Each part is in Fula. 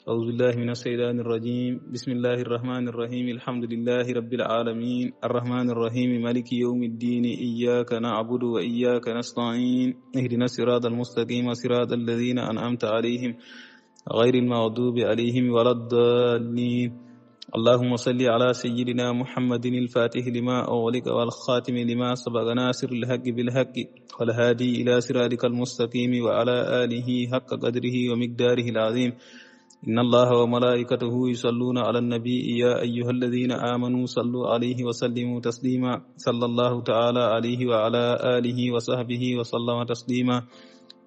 أعوذ بالله من الشيطان الرجيم بسم الله الرحمن الرحيم الحمد لله رب العالمين الرحمن الرحيم مالك يوم الدين إياك نعبد وإياك نستعين اهدنا الصراط المستقيم صراط الذين أنعمت عليهم غير المغضوب عليهم ولا الضالين اللهم صل على سيدنا محمد الفاتح لما أغلق والخاتم لما سبق ناصر الحق بالحق والهادي إلى صراطك المستقيم وعلى آله حق قدره ومقداره العظيم إن الله وملائكته يصلون على النبي يا أيها الذين آمنوا صلوا عليه وسلموا تسليما صلى الله تعالى عليه وعلى آله وصحبه وسلم تسليما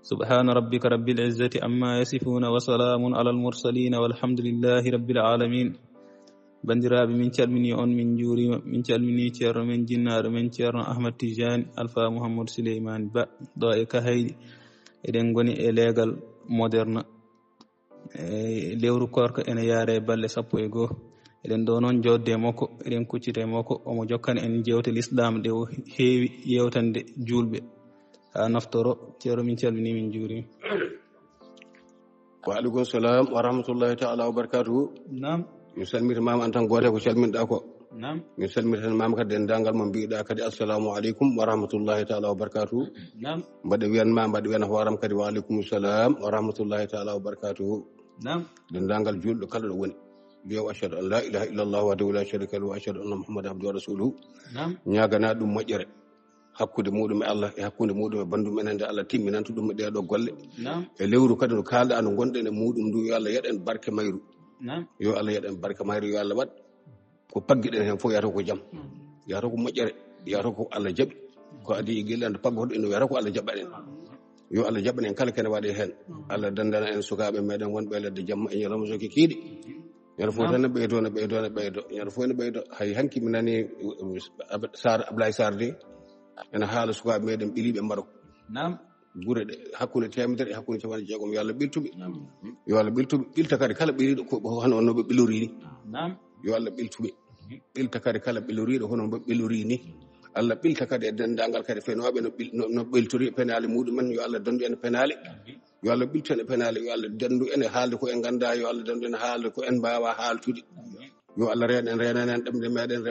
سبحان ربك رب العزة عما يصفون وسلام على المرسلين والحمد لله رب العالمين bandiraɓe min calmini on min juurima min calmini ceerno men jinnaɗo men ceerno Ahmad Tijani Alpha Mouhamadou Souleymane Ba ɗo e Kahaydi eɗen goni e leegal moderne lewru korka ene yaare balle 11 eɗen ɗo noon jodde makko eɗen kuccite makko omo jokkani en jewte l'islam nde o heewi yewtande julɓe ha naftoro ceerno min calmini min juurima. Wa alaikum salam wa rahmatullahi ta'ala wa barakatuhu. Naam. Mi salmita mama an tan gote ko calminɗa ko. Naam. Mi salmita mama kadi dendagal mo mbiɗa kadi assalamu alaikum wa rahmatullahi ta'ala wa barakatuhu. Naam. Mbaɗe wiyanma mbaɗe wiyana hooram kadi wa alaikum salam wa rahmatullahi ta'ala wa barakatuhu. Naam. Dendagal julɗo kala ɗo woni biyo ashhadu an la ilaha illallah wahdahu la sharika lahu wa ashhadu anna muhammadan abduhu wa rasuluhu. Naam. ñagana ɗum moƴƴere hakkude muɗum e Allah e hakkude muɗum e bandum enen nde Allah timminanta ɗum e ɗeɗo golle. Naam. E lewru kadi no kalɗa no gonɗen e muɗum ndu yo Allah yeɗen barke mayru. Naam. Yo Allah yeɗen barke mayru yo Allah waɗ ko paggiɗen hen fof yata ko jaam yata ko moƴƴere yata ko Allah jaɓi ko adi e gillande paggoto ino wiyata ko Allah jaɓaɗen yo Allah jaɓanen kala kene waɗe hen Allah dandana en sukaɓe meɗen wonɓe ledde jamma e ñalawma soki kiiɗi ñande fof tan ne ɓeydo ne ɓeydo ne ɓeydo ñande fof ne ɓeydo hay hanki mi nani Sar Ablaye Sar de ene haala sukaɓe meɗen ɓiliɓe Maroc. Naam. Gure ɗe hakkude temedere e hakkude capanɗe jeegom yo Allah ɓiltuɓe yo Allah ɓiltuɓe ɓilta kadi kala ɓiriɗo ko hono onnoɓe ɓilori ni. Naam. Yo Allah ɓiltuɓe ɓilta kadi kala ɓiloriɗo hono ɓe ɓilori ni. Allah ɓilta kadi e dendagal kadi fenoɓe no ɓiltori penale muɗumen yo Allah dandu en penale yo Allah ɓiltu en e penale yo Allah dandu en e haalde ko en ganda yo Allah dandu en e haalde ko en mbawa haaltude yo Allah renan en ɗemde meɗen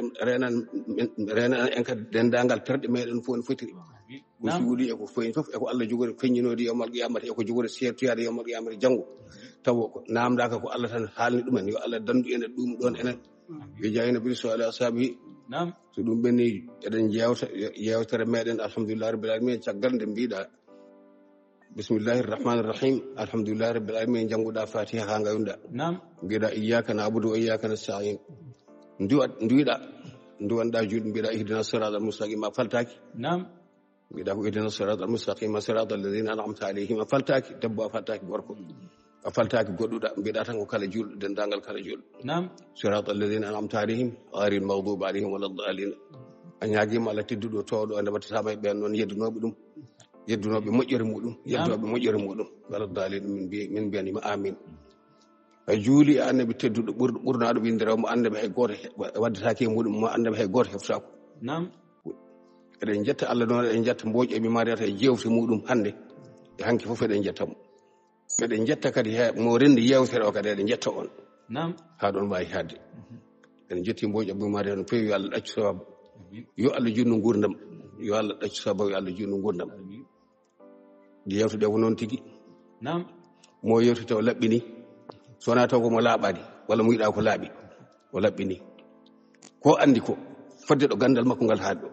renan en kadi dendagal terɗe meɗen fof no fotiri ko suudi eko foyin fof eko Allah jogori feññinode yawmal qiyamata eko jogori sertoyade yawmal qiyamata janggo taw namdaka ko Allah tan haalni ɗumen yo Allah dandu en e ɗum ɗon enen yo jayina bihi sallallahu alaihi wasallam. Naam. So ɗum ɓenni eɗen yewtere meɗen alhamdulillahi rabbil alamin caggal nde mbiɗa bismillahi rrahmani rrahim alhamdulillahi rabbil alamin jannguɗa fatiha ha ngayunda. Naam. mbiɗa iyyaka na'budu wa iyyaka nasta'in nduwiɗa nduwanɗa juuɗe mbiɗa ihdina siratal mustaqim a faltaki. Naam. mbiɗa ko ihdina siratal mustaqim siratal ladina an'amta alayhim a faltaki debbo a faltaki gorko a faltaki goɗɗuɗa mbiɗa tan ko kala julɗo dendagal kala julɗo. Naam. siratal ladina an'amta alayhim ghayril maghdubi alayhim waladdallin a ñaguima Allah tedduɗo towɗo ande wattatama e ɓen noon yeddunoɓe ɗum yeddunoɓe moƴƴere muɗum yeddunoɓe moƴƴere muɗum waladdallin min mbiyanima amin. a juuli e annabi tedduɗo ɓurnaɗo winderewo mo annabi hay goto waddetake e muɗum mo annabi hay goto heftako. Naam. eɗen jetta Allah noon eɗen jetta mboƴƴe mi mariata e jewte muɗum hande e hanki fof eɗen jettamo eɗen jetta kadi mo rendi yewtere o kadi eɗen jetta on. Naam. ha ɗon wawi hadde eɗen jetti mboƴƴe abou mariata no fewi yo Allah ɗaccu sababu yo Allah junnu gurdam yo Allah ɗaccu sababu yo Allah junnu gurdam ɗi yewtude ko noon tigui. Naam. mo yewti taw laɓɓini sowona taw komo laaɓani walla mo yiɗa ko laaɓi o laɓɓini ko andi ko fodde ɗo gandal makko ngal haaɗi ɗo.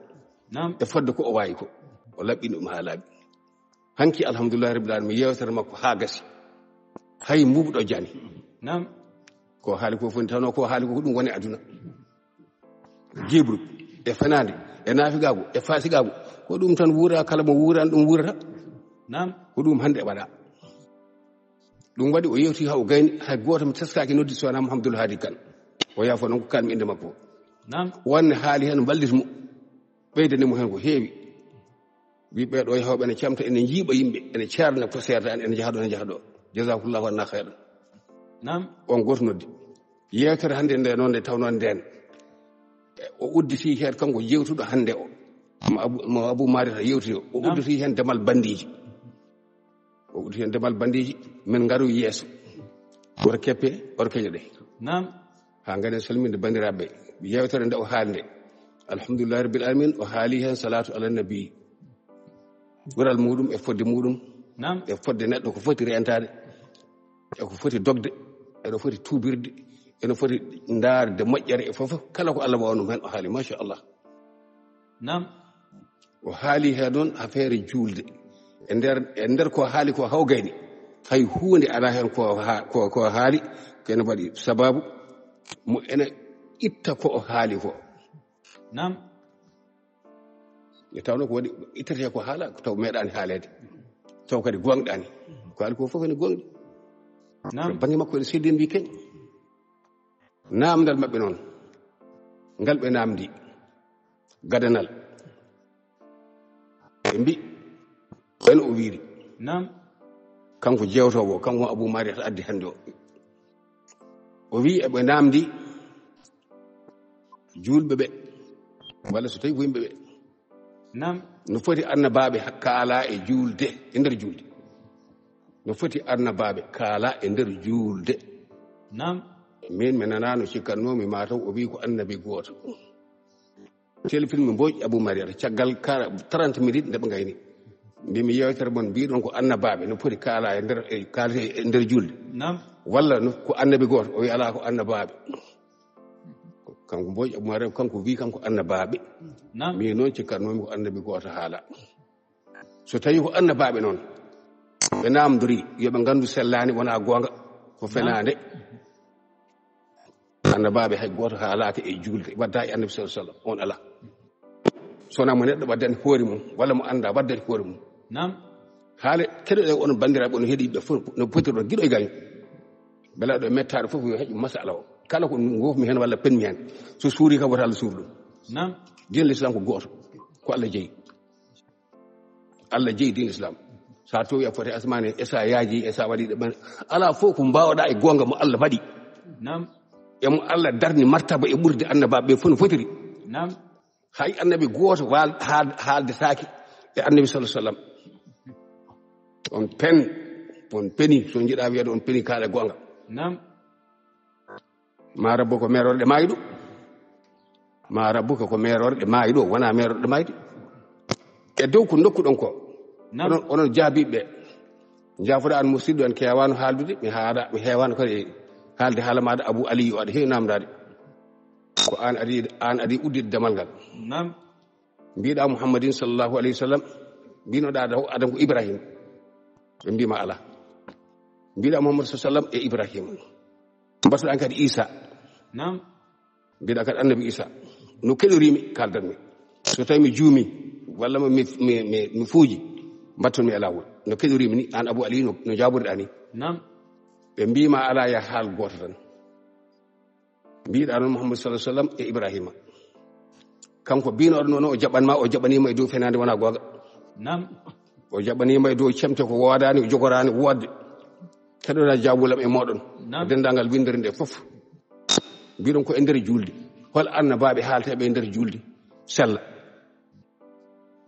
Naam. e fodde ko o wawi ko o laɓɓini ɗum ha laaɓi hanki alhamdulillahi rabbil alamin yewtere makko ha gasi hay mbuɓɗo jani. Naam. ko haali ko foni tawno ko haali ko ɗum woni aduna jibru e fenade e naafigagu e fasigagu ko ɗum tan wuura kala mo wuurani ɗum wuurata. Naam. ko ɗum hande e waɗa ɗum waɗi o yewti ha o gayni hay goto mi teskaki noddi sowona Mouhamadoul Hadi Kane o yaafo noon ko kalmi inde makko. Naam. wonne haali hen mballitmo ɓeydanimo hen ko heewi wi ɓeɗo yahooɓe ene camta ene jiiɓa yimɓe ene ceerna ko seedani ene jahaɗo ene jahaɗo jasakullahu anna hayran. Naam. on goto noddi yewtere hande nde noon nde tawno nden o udditi hen kanko yewtuɗo hande o mo Abou Mariata yewtiri o udditi hen demal bandiji o udditi hen demal bandiji min garu yeeso wor keppe wor keƴoɗe nam ha ngane salminde bandiraɓe yewtere nde o haalde alhamdulillahi rabbil alamin o haali hen salatu ala nabi ɓural muɗum e fodde muɗum nam e fodde neɗɗo ko foti rentade e ko foti dogde eɗo foti tubirde eno foti daarde moƴƴere e fof kala ko Allah wawnum hen o haali machallah nam o haali he noon affaire juulde e nder ko haali ko hawgayni hay hunde ala hen ko haali kene waɗi sababu mo ene itta ko o haali ko nam e tawno ko waɗi ittete ko haala taw meeɗani haalede taw kadi gonɗani ko haali ko fof ene gonɗi nam bange makko ene seddi mbi keñ namdal maɓɓe noon ngal ɓe namdi gadanal ɓe mbi ɓen o wiiri nam kanko jewtowo kanko Abou Mariata addi hannde o wi eɓe namdi julɓe ɓe walla so tawi ko yimɓe ɓe nam no foti annabaɓe kaala e julde e nder julde no foti annabaɓe kaala e nder julde nam min mi nanano cikkatnomi mataw o wi ko annabi goto téléfilme mboƴ Abou Mariata caggal 30 minutes nde ɓe gayni mbimi yewtere mon mbiɗon ko annabaɓe no foti kaala e nder kaalete e nder julde nam walla ko annabi goto o wi ala ko annabaɓe kanko mboƴ Abou Mariata kanko wi kanko annabaɓe nam min noon cikkatnomi ko annabi goto haala so tawi ko annabaɓe noon ɓe namdori yoɓe gandu sellani wona gonga ko fenade annabaɓe hay goto haalaka e julde wadda e annabi sallallahu alaihi wasallam on ala sona mo neɗɗo waddani hoore mum walla mo anda waddani hoore mum nam haale keɗoɗe onon bandiraɓe onon heeɗiɓe fof no potiron guiɗo e gaño beela ɗo mettade fof yo heƴu masala o kala ko gofmi hen walla penmi hen so suuri kam wota Allah suuri ɗum nam din l'islam ko goto ko Allah jeeyi Allah jeeyi din l'islam sa towi a foti asmane e sa yaaji e sa waɗi ɗe ala fof ko mbawɗa e gonga mo Allah waɗi nam emo Allah darni martaba e ɓurde annabaɓe fof no fotiri nam hay annabi goto haalde saaki e annabi sallallahu alaihi wasallam on peni so jiiɗa wiyede on peni kaala gonga nam ma rabbo ko merorɗe maayi ɗo ma rabbuka ko merorɗe maayi ɗo wona merorɗe maayde e dow ko dokkuɗon ko onon jaabiɓe jaafuɗa an musidɗo en kewano haaldude mi heewano kadi haalde haala maɗa Abou Aliou aɗa heewi namdade ko an adi uddide damal ngal nam mbiɗa Muhammadin sallallahu alayhi wa sallam mbinoɗa adam ko Ibrahima ɓe mbima ala mbiɗa Muhammad sallam e Ibrahima mbaɗoɗa kadi Isa nam mbiɗa kadi annabi Isa no keɗorimi kaldanmi so tawi mi juumi walla mi fuuji mbattonmi e lawol no keɗorimi ni an Abou Aliou no jaburɗa ni nam ɓe mbima ala ya haal goto tan mbiɗa noon Muhammad sallallahu alaihi wasallam e Ibrahima kanko binoɗo noon o jaɓanma o jaɓanima e dow fenade wona gonga nam o jaɓanima e dow cemte ko wodani o jogorani wodde keɗoɗa jabulam e moɗon dendagal windere nde foof mbiɗon ko e nder julde hol annabaɓe haalteɓe e nder julde sella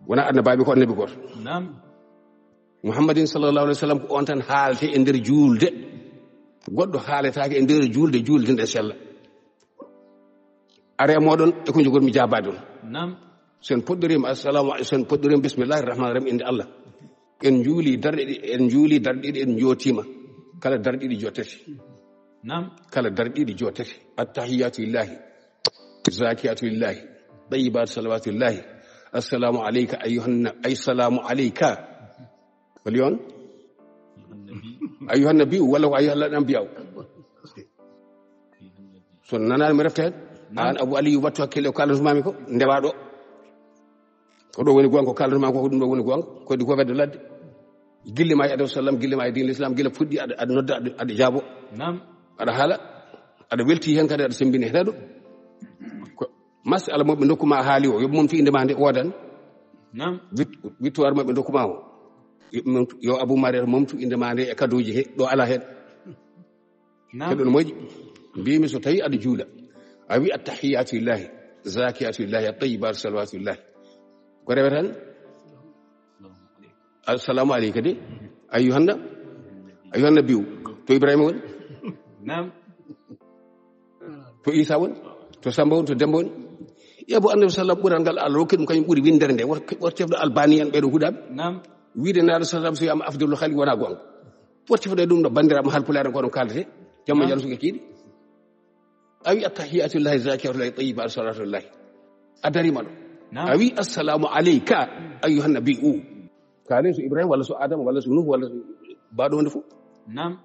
wona annabaɓe ko annabi goto nam Muhammadin sallallahu alaihi wasallam ko on tan haalte e nder julde goɗɗo haaletake e nder julde nde sella are moɗon e ko jogormi jabade on nam sen poɗɗorima assalamu aleykum sen poɗɗorima bismillahir rahmanir rahim inde Allah en juuli darɗe ɗiɗi en jootima kala darɗe ɗiɗi jottete nam kala darɗe ɗiɗi jottete attahiyatu lillahi zakiyatu lillahi tayyibatu salawatu lillahi assalamu alayka assalamu alayka wali on ayyuhan nabi walla ko ayyuhal anbiya so nanani mi refta hen an Abou Aliou wattu hakkille ko kaldantumami ko ndewa ɗo ko ɗo woni gonga ko kaldantumami ko ɗum ɗo woni gonga kodi ko wedde ladde gille ma e adaw sallam gille ma e din l'islam gille fuɗɗi aɗa nodda aɗa jaabo nam aɗa haala aɗa welti hen kadi aɗa sembini heɗo ko masala moɓe dokkuma haali o yoɓe momtu indema nde odan nam victoire maɓe dokkuma o yo Abou Mariata momtu indema nde e kadoji he ɗo ala hen heɗo no moƴƴi mbimi so tawi aɗa juula a wi attahiyatu lillahi zakiyatu lillahi at-tayyibatu salawatu lillahi ko rewe tan assalamu aleyka de ayyuhan nabiyu to Ibrahima woni نعم to Isa won to Samba won to Demba won yabo annabi sallallahu alaihi wasallam buran gal Allah rokki dum kanyum buri windere nde war tefdo albaniyan be do hudabe نعم wiide naado sallallahu alaihi wasallam afdalul khali wana gonga war tefdo dum do bandiraam halpulaare ko don kaldete jamma jalo suke kidi awi attahiyatu lillahi zakiyatu lillahi tayyiba salatu lillahi adari mado awi assalamu alayka ayyuhan nabiyyu kale su Ibrahim wala su Adam wala su Nuh wala su baado wonde fu نعم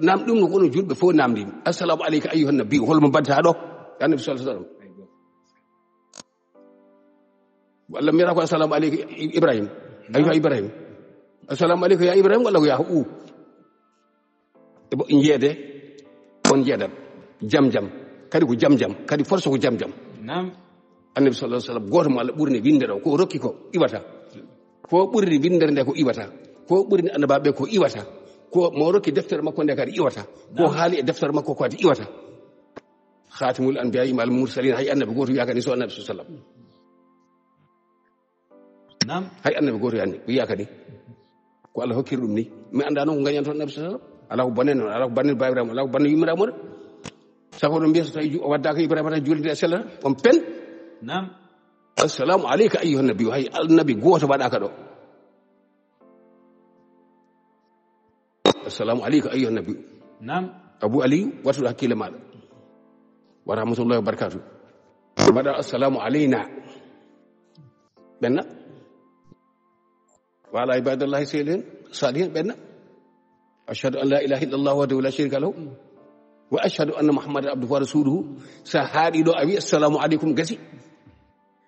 nam dum no kono julbe fo namdi assalamu alayka ayyuhan nabiyyu holmo badta do annabi sallallahu alaihi wasallam wala mira ko assalamu alayka Ibrahim ayyuha Ibrahim assalamu alayka ya Ibrahim wala ya hu njede on jedam jam kadi ko jam kadi force ko jam نعم annabi sallallahu alaihi wasallam goto mo Allah burni windere ko rokki ko iwata ko burni windere nde ko iwata ko burni annababe ko iwata ko mo rokki deftere makko nde kadi iwata ko haali e deftere makko ko kadi iwata khatimul anbiya wal mursalin hay annabi goto yakani so annabi sallallahu alaihi wasallam نعم hay annabi goto yakani ko Allah hokkiri dum ni mi anda non ko ganyan ton annabi sallallahu alaihi wasallam ala ko banen ala ko banen Ibrahim ala ko banen yimra mo sako do mbiya so tawi waddaka Ibrahim ta julde sella on pen نعم assalamu alayka ayyuhan nabiyyu hay annabi goto badaka do assalamu alayka ayyuhan nabiyyu نعم Abu Ali watu hakkile mala wa rahmatullahi wa barakatuh bada assalamu alayna benna wa ala ibadillahi salihin benna ashhadu an la ilaha illallah wa la sharika lahu wa ashhadu anna muhammadan abduhu wa rasuluhu sahadi do abi assalamu alaykum gasi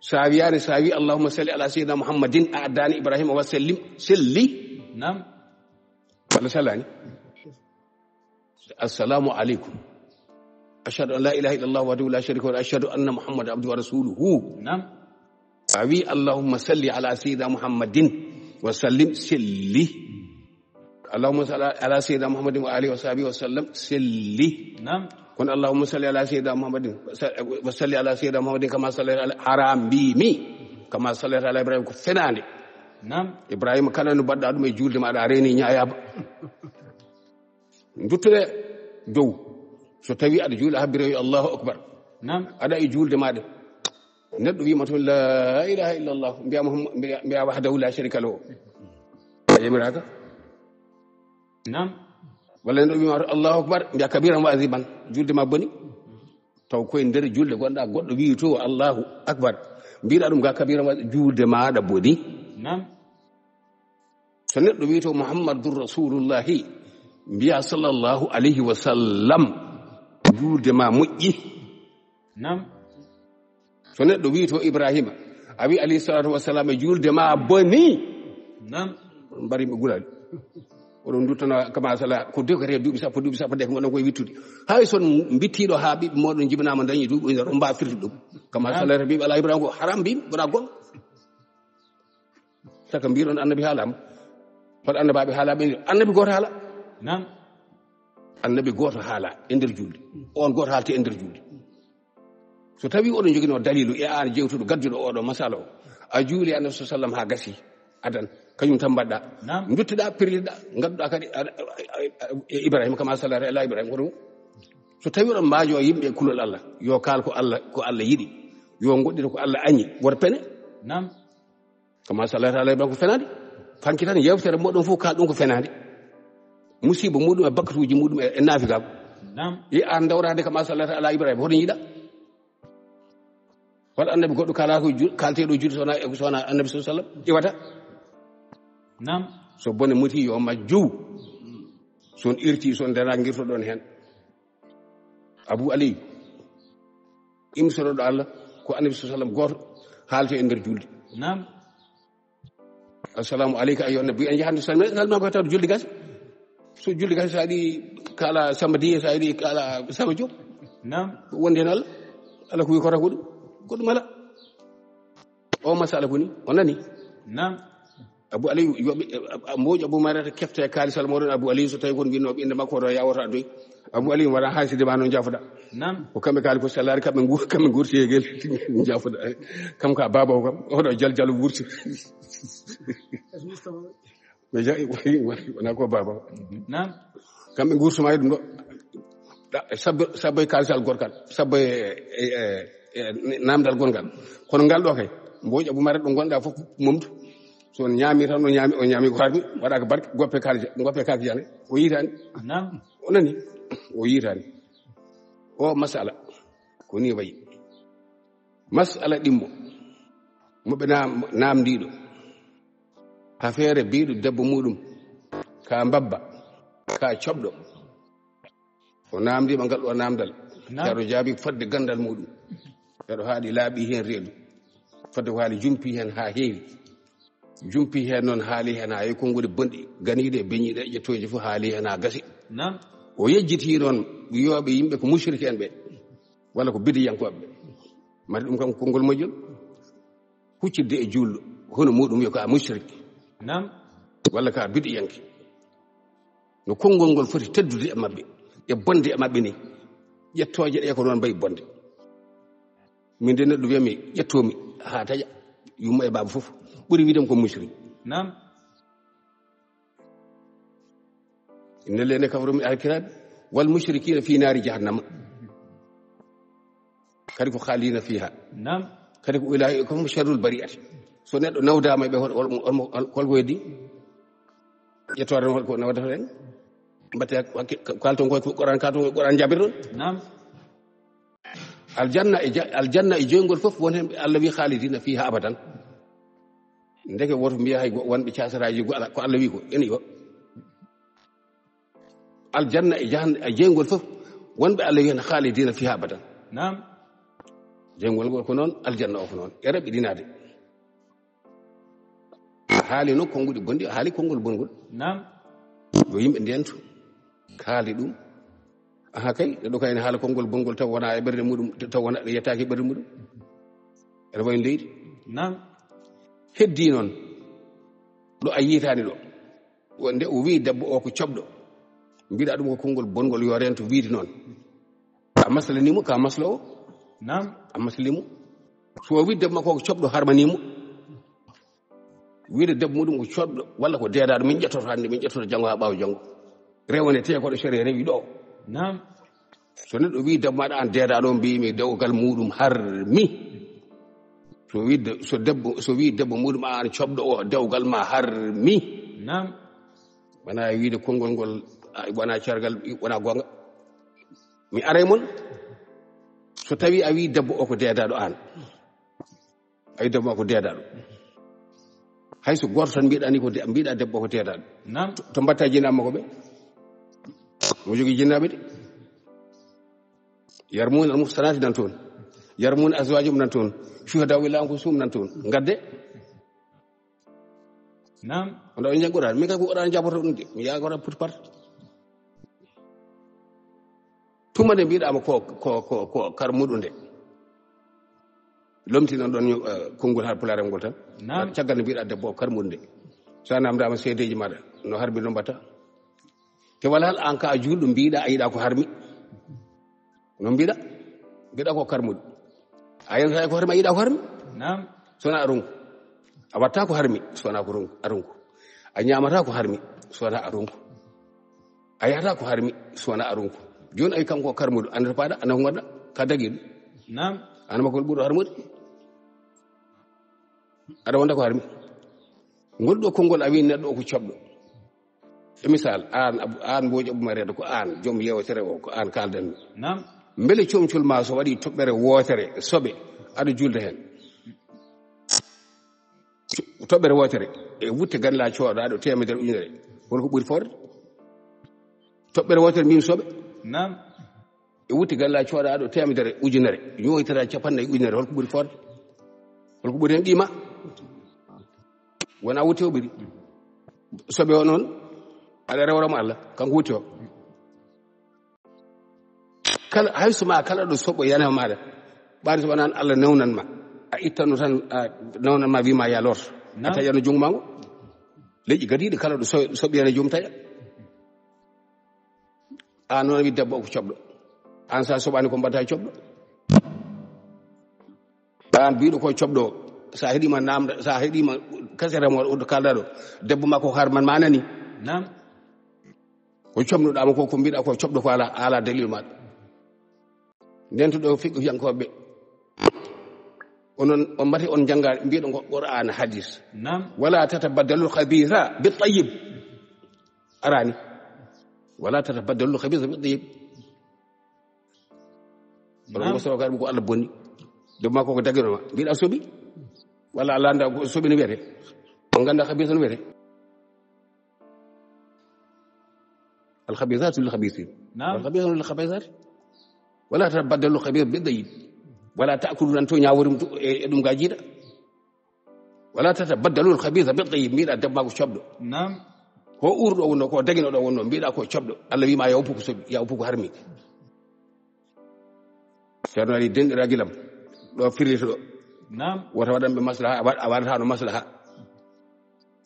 sawiyani sawi allahumma salli ala sayyidina muhammadin a'dani ibrahim wa sallim salli نعم wala salani assalamu alaykum ashhadu an la ilaha illallah wa la sharika lahu wa ashhadu anna muhammadan abduhu wa rasuluhu نعم sawi allahumma salli ala sayyidina muhammadin wa sallim salli allahumma salli ala sayyidina muhammadin wa alihi wa sahbihi wa sallam salli نعم kon allahumma salli ala sayyidina muhammadin wa salli ala sayyidina muhammadin kama sallaita ala haram bimi kama sallaita ala ibrahim ko fenande نعم ibrahima kala no badda dum e julde ma da reni nyaayaba duttude dow so tawi ada julde habbire allahu akbar نعم ada e julde ma de neddo wi ma to la ilaha illa allah biya wahdahu la sharika lahu yemiraka نعم wala ndo wi ma allahu akbar biya kabiran wa aziman julde ma boni taw koy nder julde gonda goddo wi to allahu akbar biira dum ga kabiran wa julde ma da boni نعم so neddo wi to muhammadur rasulullah biya sallallahu alaihi wa sallam julde ma mujji نعم so neddo wi to ibrahima abi alayhi salatu wassalam julde ma boni نعم bari be gulal oɗon duttana kama sala ko dekete duuɓi sappo de ko gonɗon koye wittude hay son bittiɗo ha ɓiɓɓe moɗon jibinama dañi duuɓi ujunere on mbawa firtude ɗum kama salata mbiɓe ala ibrahima ko haram mbimi wona gonga saka mbiɗon annabi haalama hoɗo annabaɓe haalaɓe annabi goto haala نعم annabi goto haala e nder julde on goto haalte e nder julde so tawi oɗon joguino dalilu e an jewtuɗo gadduɗo oɗo masala o a juuli annabi sa sallam ha gasi adan kañum tan mbaɗɗa duttiɗa pirliɗa gadduɗa kadi ibrahima kama sallata ala ibrahima ko ɗum so tawi oɗon maajo yimɓe kulol allah yo kaal ko allah yiɗi yo goɗɗita ko allah añi woto pene نعم kama sallata ala ibrahima ko fenade fanki tan yewtere moɗon fof kaal ɗum ko fenade musiba muɗum e bakkatuji muɗum e naafigako نعم yi an dawrade kama sallata ala ibrahima hoɗon yiɗa wala annabi goɗɗo kala ko kalteɗo juuɗe sona annabi sa sallam iwata نعم so bone muti yo majju son irti son dara girtoɗon hen abou ali imsoroɗo allah ko annabi sa sallam goto haalte e nder julde نعم assalamu aleyka ayyuhan nabi en jahande salma ko tawde julde gasi so julde gasi sa waɗi kala samba diye sa waɗi kala samba diop نعم wonde hen allah ko wi kota ko ɗum ala o masala ko ni o nani نعم abou ali yoɓe moƴo abou marata kefte kalisal moɗon abou ali so tawi kon guinnoɓe inde makko to yawata doy abou ali waɗa hayside ma noon jafoɗa نعم ko kamɓe kaali ko sellari kamɓe gurti e guel jafoɗa kam ka babaw kam oɗo jaljalo wurti wona ko babaw نعم kamɓe gurtuma e ɗum ɗo sabboye kalisal gorkal sabboye namdal gongal kono ngal ɗo kay mboƴa bumare ɗo gonɗa fof mumtu so ñaami tan o ñaami ko harmi waɗaka barke goppe kalki jane o yitani o nani o yitani o masala ko ni wayi masala ɗimmo moɓe namdiɗo ha feere biɗo debbo muɗum ka mbabba ka coɓɗo o namdima ngal ɗo namdal yaɗo jaabi fodde gandal muɗum yaɗo haali laaɓi hen reedu fodde ko haali jumpi hen ha heewi jumpi hen noon haali hen ha yeyi konngudi bonɗi ganiɗe beñiɗe ƴettoji fof haali hen ha gasi o yejjiti noon wiyoɓe yimɓe ko mushriki en ɓe walla ko bidiyankoɓe ɓe mati ɗum kam konngol moƴƴol huccidde e julɗo hono muɗum yo ko a mushrik walla ka bidiyanke no konngol ngol foti teddude e mabɓe e bonde e mabɓe ni ƴettoje ɗe ko noon mbayi bonde min de neɗɗo wiyami ƴettomi ha taƴa yumma e baba fof ɓuri widem ko mushrik inna lene kafaru min alkitabi wal mushrikina fi naari jahannama kadi ko khalina fiha kadi ko ilahi ko sharrul bari'ati so neɗɗo nawdama ɓe holko weddi ƴettore holko nawdata en mbatte kalton koy Qur'an kalton Qur'an jabirɗon aljanna e joyngol fof won hen Allah wi khalidina fiha abadan ndeke woto mbiya hay wonɓe casaraji ko Allah wi ko ene yo aljanna e joyngol fof wonɓe Allah wi hen khalidina fiha abadan joyngol ngol ko noon aljanna o ko noon e raɓɓiɗinade haali noon konnguɗi bonɗi haali konngol bongol yo yimɓe ndentu kaali ɗum aha kay ɗo kayne haala konngol bongol taw wona e ɓerde muɗum taw wona ɗo yettaki e ɓerde muɗum ene wayi leydi heddi noon ɗo a yitani ɗo nde o wi debbo o ko coɓɗo mbiɗa ɗum ko konngol bongol yo rento wiide noon a maslanimo ka maslo o a maslimo so wi debbo makko ko coɓɗo harmanimo wiide debbo muɗum ko coɗɗo walla ko deedaɗo min ƴettoto hannde min ƴettoto janngo ha ɓaawa janngo rewone te koɗo sere rewi ɗo so neɗɗo wi debbo maɗa an deedaɗo mbimi dewgal muɗum harmi so wi debbo muɗum an coɓɗo o dewgal ma harmi wona wiide konngol ngol wona cargal wona gonga mi are mon so tawi a wi debbo o ko deedaɗo an awi debbo ma ko deedaɗo hayso goto tan mbiɗani ko mbiɗa debbo ko deedaɗo to mbatta jinnaɓe makko ɓe mo jogui jinnaɓe de yarmuna al muhsanati nan toon yarmuna azwajum nan toon shuhada illa anfusihum nan toon gadde oɗo on jaggoɗa min kay ko oɗa jaboto ɗum de mi yagora puti pat tuma nde mbiɗama ko kar muɗum nde lomti noon ɗon konngol har pulare ngol tan caggal nde mbiɗa debbo o kar muɗum nde sa namdama seedeji maɗa no harmi no mbatta te wala hal an ka a julɗo mbiɗa a yiɗa ko harmi no mbiɗa ko karmuɗo a yentata ko harmi a yiɗa ko harmi sowona arunko a watta ko harmi sowona ko arunko a ñamata ko harmi sowona arunko a yahata ko harmi sowona arunko joni awi kanko karmuɗo andata paɗa anda ko gonɗa ka dagui ɗum anda makko ɓuurɗo harmude aɗa wonda ko harmi ngol ɗo konngol a wi neɗɗo o ko coɓɗo e misal an Mboƴi Aboumareɗo ko an joom yewtere o ko an kaldanmi beele comcol ma so waɗi toɓɓere wootere soɓe aɗa julde hen toɓɓere wootere e wutte ganla cooɗaɗo temedere ujunere wonko ɓuuri forde toɓɓere wootere mbimi soɓe e wutte ganla cooɗaɗo temedere ujunere ñoytata capannayyi ujunere holko ɓuuri forde holko ɓuuri hen qima wona wutte o ɓuuri soɓe o noon aɗa rewramo Allah kanko wutte o kala haysoma kala ɗo soɓo yanama maɗa ɓaade so wonani Allah newnanma a ittanno tan newnanma wima ya lorto a taƴano jungo ma ngo leƴƴi gadiɗe kala ɗo soɓi yana joom taƴa an noon wi debbo o ko coɓɗo an sa soɓani ko mbatta coɓɗo an mbiɗo ko coɓɗo o sa heeɗima namda sa heeɗima kaseremo oɗo kalɗa ɗo debbo makko ko harman ma nani ko comnoɗama ko mbiɗa ko coɓɗo ko ala dalil maɗa ndento ɗo fiqhu yankoɓe onon on mati on janga mbiɗo qur'an hadis wala tatabaddalu khabitha bi tayyib arani wala tatabaddalu khabitha bi tayyib on so gar ko Allah bonni do makko ko dagiro ma mbiɗa sobi wala Allah anda sobi no wiyete on ganda khabitha no wiyete al khabithatu lil khabithin wal khabithatu lil khabithat wala tatabaddalu khabith bi tayyib wala ta'kulu an to nyawurum e dum gajida wala tatabaddalu al khabitha bi tayyib mbiɗa dabba ko cobdo ko urdo wonno ko dagino do wonno mbiɗa ko cobdo Allah wi ma yawpu ko sobi yawpu ko harmi ceerno ali dendira gilam ɗo firrito ɗo wota waɗanɓe maslaha a waɗata no maslaha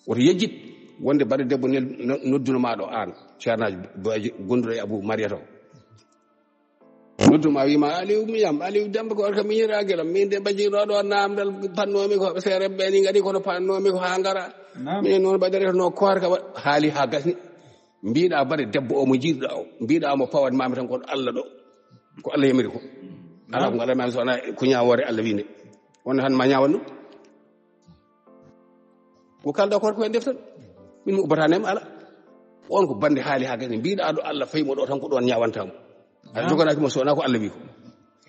woto yejjit wonde baɗe debbo nodduno ma ɗo an ceernaji gonduɗo e abou mariata o nodduma wima aliou miyam aliou demba ko warka miñira gilam min de bajinoɗo namdal pannomi ko seereɓe ni gaɗi kono pannomi ko ha gara min noon ɓaɗireta no korka haali ha gasni mbiɗa baɗe debbo o mo jiiɗɗa o mbiɗa mo pawat mami tan koɗo Allah ɗo ko Allah yamiri ko ala ko ngala man sona ko nyaawore Allah winde won han ma nyaawan dum ko kalda ko deftal min mo batanem ala on ko bande haali ha gani biida do Allah faymo do tan ko don nyaawantamo ala jogonaki mo sona ko Allah wi ko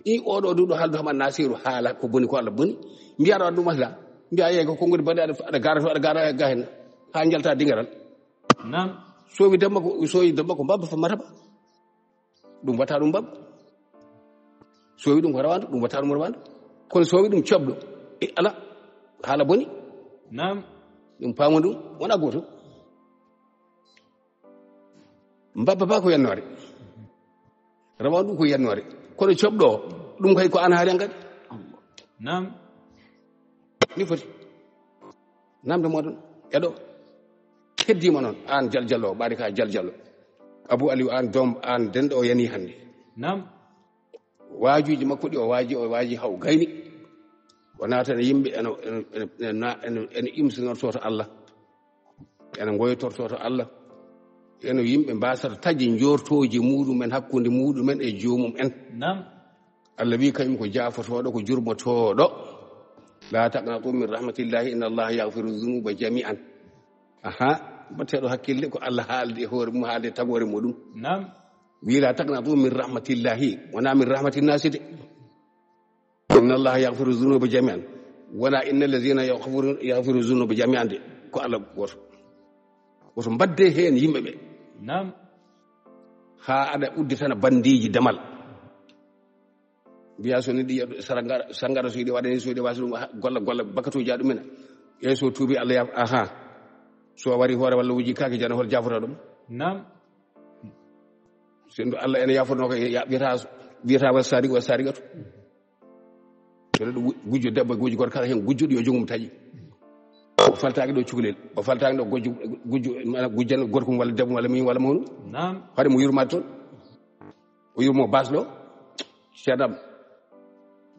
i o do dudo haldo man nasiru haala ko boni ko Allah boni mbiya do dum masla mbiya yego ko ngodi bande ada gara gahen ha jalta dingaral nam so wi demba ko so wi demba ko babba fa maraba dum wata dum babba sowi ɗum ko rawandu ɗum wattano mo rawandu kono sowi ɗum cobɗo ala haala boni nam ɗum paamo ɗum wona goto mbabba ba ko yennore rawandu ko yennore kono cobɗo o ɗum kay ko an haali an kadi nam ni foti namde moɗon eɗo keddima noon an jaljallo o ɓaade ka jaljallo abou aliou an dom an denɗo o yani hannde nam waajuji makko ɗi o waaji haw gayni o naatana yimɓe ene imsinorto to Allah ene ngoytorto to Allah ene yimɓe mbasata taji jortoji muɗumen hakkunde muɗumen e joomum en Allah wi kañum ko jaafotoɗo ko jurmotoɗo la taqnatu min rahmatillahi inna allaha yaghfiru dhunuba jami'an aha batteɗo hakkille ko Allah haalde e hoore mum haalde tagore muɗum wi la taqnatu min rahmatillahi wana min rahmatin nasi de inna allaha yaghfiru dhunuba jami'an wala innal ladhina yaghfiru dhunuba jami'an de ko Allah woto mbadde hen yimɓe ɓe ha aɗa udditana bandiji damal mbiya so neɗɗo yiya sangara so yiɗi waɗani so yiɗi wasa ɗum golla bakatuji a ɗumina yeyi so tuubi Allah yaf aha so wari hoore walla wuji kake jana hoto jafota ɗum sendo Allah ene yafono ko wiyata wa sarigatu so neɗɗo gujjo debbo gujjo gorko kala hen gujjuɗo yo jogum taƴi o faltaaki ɗo cukalel o faltaaki ɗo gujjo gujjan gorko walla debbo walla min walla mawnu haɗe mo yurmade toon o yurmo basɗo ceedam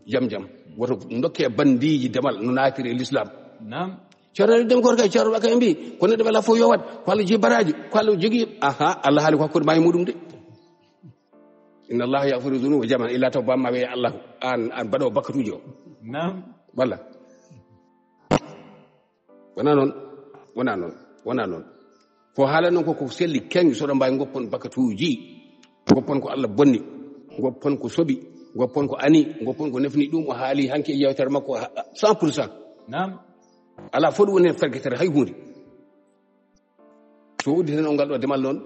jam woto dokke bandiji damal no naatiri e l'islam ceerno dem gorko e ceerno kay mbi ko neɗɗo wala fof yo wat ko Allah jii baraji ko Allah jogii aha Allah haali ko hakkude ma e muɗum de inna allaha yaghfiru dhunuba jami'an illa taw bamma we Allah an baɗo bakatuji o walla wona noon ko haala noon ko selli kengi soɗo mbawi goppon bakatuji goppon ko Allah bonni goppon ko soɓi goppon ko ani goppon ko nefni ɗum o haali hanke yewtere makko 100% ala foɗum woni hen fergetere hay hunde so uddi tan on ngal ɗo demal noon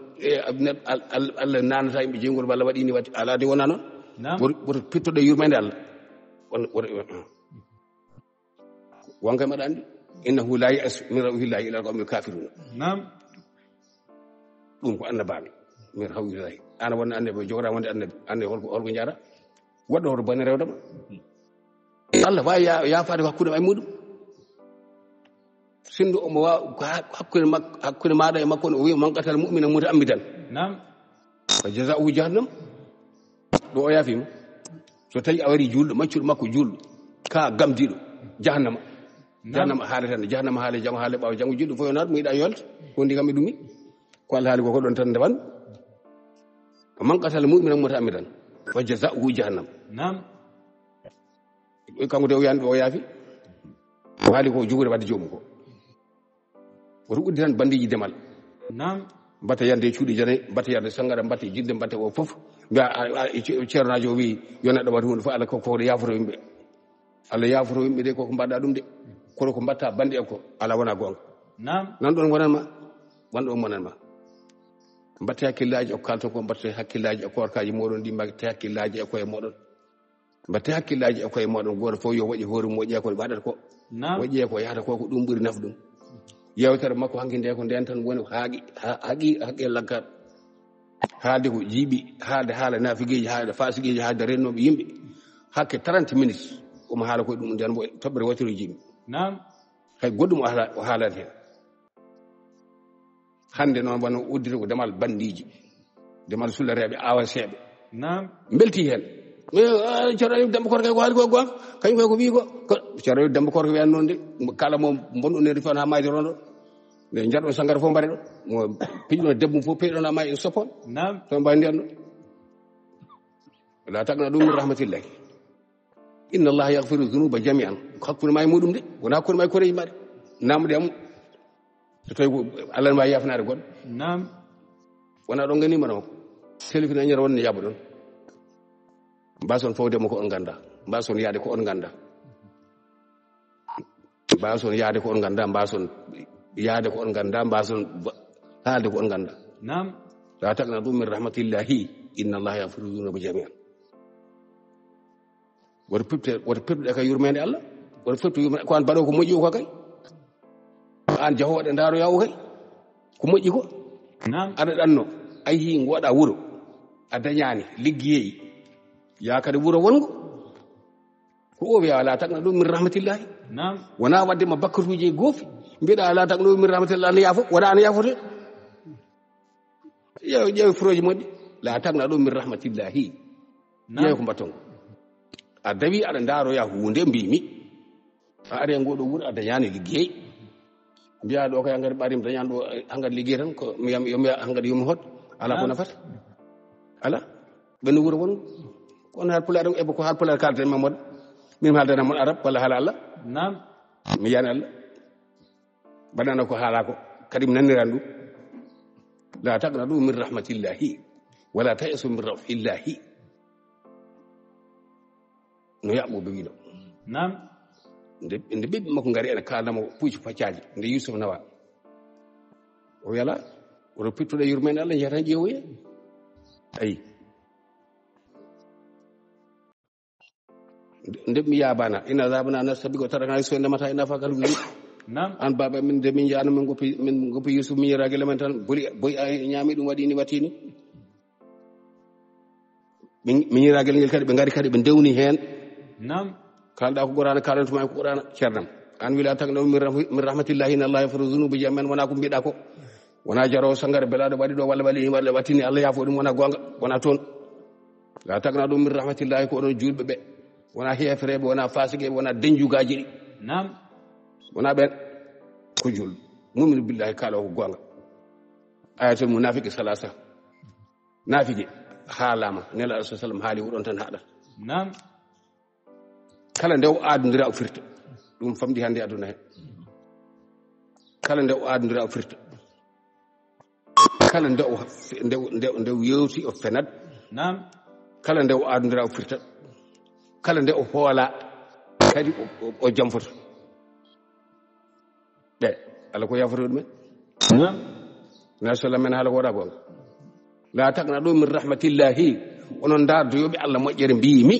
Allah nanata yimɓe jeygol walla waɗini wadde ala de wona noon woto pittoɗo yurmede Allah wonka maɗa andi innahu la ya'as min rawhillahi ila alqawmil kafirun ɗum ko annabaɓe min rawhillahi ana wonde annabi jogora wonde annabi holko jara waɗɗo hoto bone rewdema Allah wawi yaafade ko hakkude ma e muɗum sindu omo hakkude maɗa e makko o wi man qatal mu'mina muta'ammidan fa jazaa'uhu jahannam ɗo o yaafima so tawi a wari julɗo maccuɗo makko julɗo ka gamdiɗo jahannama haale tan jahannama haale jam haale ɓawa janggo julɗo fof yo naat mo yiɗa yolta ko ndi kam e ɗumi ko Allah haali ko ɗon tan ndewan man qatal mu'mina muta'ammidan wa jazaa'uhu jahannam. Naam. Kanko de o yandi o yaafi o haali ko jugude wadde joomum ko woto uddi tan bandiji demal. Naam. Mbatta yande cuuɗi janayi mbatta yande sangara mbatta jidde mbatta o fof mbiya ceernajo o wi yo neɗɗo waɗa hunde fof Allah koko yafoto yimɓe. Allah yafoto yimɓe de koko mbaɗɗa ɗum de kono ko mbatta bandi en ko ala wona gonga. Naam. nan ɗon wonanma wonɗon wonanma. Mbatte hakkillaji o kalton ko mbatte hakkillaji e korkaji moɗon ɗi mbatte hakkillaji e koye moɗon. Mbatte hakkillaji e koye moɗon goto fof yo waɗi hoore mum o ƴeeya ko waɗata ko o ƴeeya ko yahata ko ɗum ɓuri nafɗum. Yewtere makko hanki nde ko nden tan woni haaqi laggal haalde ko jiiɓi haalde haala nafigueji haalde fasigueji haalde rennoɓe yimɓe hakke 30 minutes omo haala koye ɗum nden mo toɓɓere watiri jimɓe. Naam. hay goɗɗum o haalata hen. Hande noon wano uddita ko demal bandiji demal sullareɓe awaseɓe. Naam. Belti hen ceerno Demba Korka ko haali ko gonga kañum koy ko wi ko ceerno Demba Korka wiyan noon de kala mo bonɗo fan ha mayde rondo nde jarɗo sangara fof mbaɗe ɗo mo piƴɗo debbo fof peyɗon ha mayde soppon. Naam. to mbawi nden ɗo la tagna ɗum min rahmatillahi inna allaha yaghfiru dhunuba jami'an ko hakkude ma e muɗum de wona hakkude ma e koreji mbaɗe namde mum so tawi ko Allah ne wawi yafanade goɗɗo. Naam. wona ɗon ganima noon selfina ñere wonne yaɓa ɗon mbason fawdemo ko on ganda mbason yaade ko on ganda mbason yaade ko on ganda mbason yaade ko on ganda mbason haalde ko on ganda. Naam. la taqna ɗum min rahmatillahi inna allaha yaghfiru dhunuba jami'an. woto pirtuɗe kay yurmede Allah woto firtu yurmede ko an mbaɗo ko moƴƴi ko kay an jahoɗe ndaaro yawo kay ko moƴƴi ko. Naam. aɗa ɗanno ayi ngoɗa wuro a dañani liggiyeyi ya kadi wuro wongo ko o wiya la taqna ɗum min rahmatillahi. Naam. wona waddema bakkatuji goofi mbiɗa la taqna ɗum min rahmatillahi ana yaafo wona ana yaafote ƴeew projet moƴƴi la taqna ɗum min rahmatillahi. ƴeew ko mbatton a dawi aɗa ndaroya hunde mbimi a ari e ngoɗo wuro a dañani liggey mbiya ɗo kay hankkadi ɓarim dañani ɗo hankkadi liggey tan ko miya hankkadi yomi hot ala ko nafata ala ɓenno wuro wongo kono Haalpulaar eɓe ko Haalpulaar kalten Mamadou min haaldana mon arab walla haala Allah. Naam. mi yani Allah mbaɗana ko haala ko kadi mi nanniran ɗum la taqna ɗum min rahmatillahi wala tayasu min rawhillahi no yaɓɓoɓe wiino. Naam. nde ɓiɓɓe makko ngari ene kalnamo pucci faccaji nde Yusuf nawa o wiyala oto pittuɗe yurmede Allah jeeya tan ƴeewoye ayi nde mi yabana ina zabana nasabi ko tarana so ndemata ina fakal wi. Naam. an baba min de min jaano min goppi Yusuf mi yiragele men tan boy ñaami ɗum waɗi ni watini min yiragel ngel kadi ɓe ngari kadi ɓe dewni hen. Naam. kalɗa ko qur'ana kalantuma ko qur'ana ceernam an wila tagno min rahmatillahi inna allaha yaghfiru dhunuba jami'an wona ko mbiɗa ko wona jaro sangare belaɗo waɗi ɗo walla walla wattini Allah yaafo ɗum wona gonga wona toon. la tagna ɗum min rahmatillahi ko oɗon julɓe ɓe wona hefreɓe wona fasigueɓe wona denjugaji ɗi. Naam. wona ɓen ko julɓe muminu billahi kaala ko gonga ayatul munafiqi salasa nafije haalama nela rasul sallam haali ko ɗon tan haɗata. Naam. kala nde o aadodira o firta ɗum famɗi hannde aduna he kala nde o aadodira o firta kala nde o yewti o fenat. Naam. kala nde o aadodira o firta kala nde o hoola kadi o jamfoto ɓe Allah ko yafoto ɗumen. Naam. nasallam men haala ko waɗa gonga la taqna ɗum min rahmatillahi onon dardoyoɓe Allah moƴƴere mbimi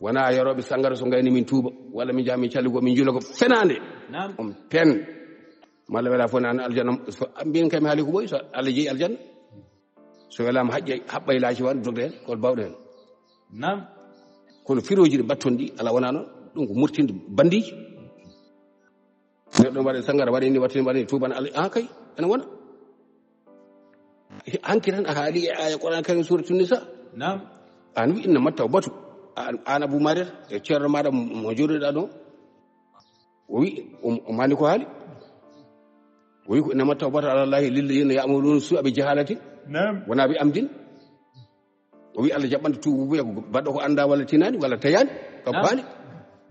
wona yaroɓe sangara so gayni min tuuba walla min jaha min calligo min juula ko fenande. Naam. on pen malla wela fo nane aljanna mbin kay mi haali ko ɓoyi so Allah jeeyi aljanna so welama haɓɓay laaci wan jogde hen kol bawɗe hen. Naam. kono firoji ɗi batton ɗi ala wona noon ɗum ko murtinde bandiji neɗɗo waɗe sangara waɗi ni wattini waɗi tuuban Allah kay ene wona hanki tan a haali e aya Qur'an karim suratul nisa. Naam. an wi inna mattaw batu an Abou Mariata e ceerno maɗa mo joɗoɗa ɗo o wi o mani ko haali o wi ko inna mattaw batu alallahi lilladina ya'maluna su'a bi jahalati. Naam. wona bi amdin o wi Allah jaɓɓande tuubu wiya ko baɗɗo ko annda walla tinani walla tayani ko baali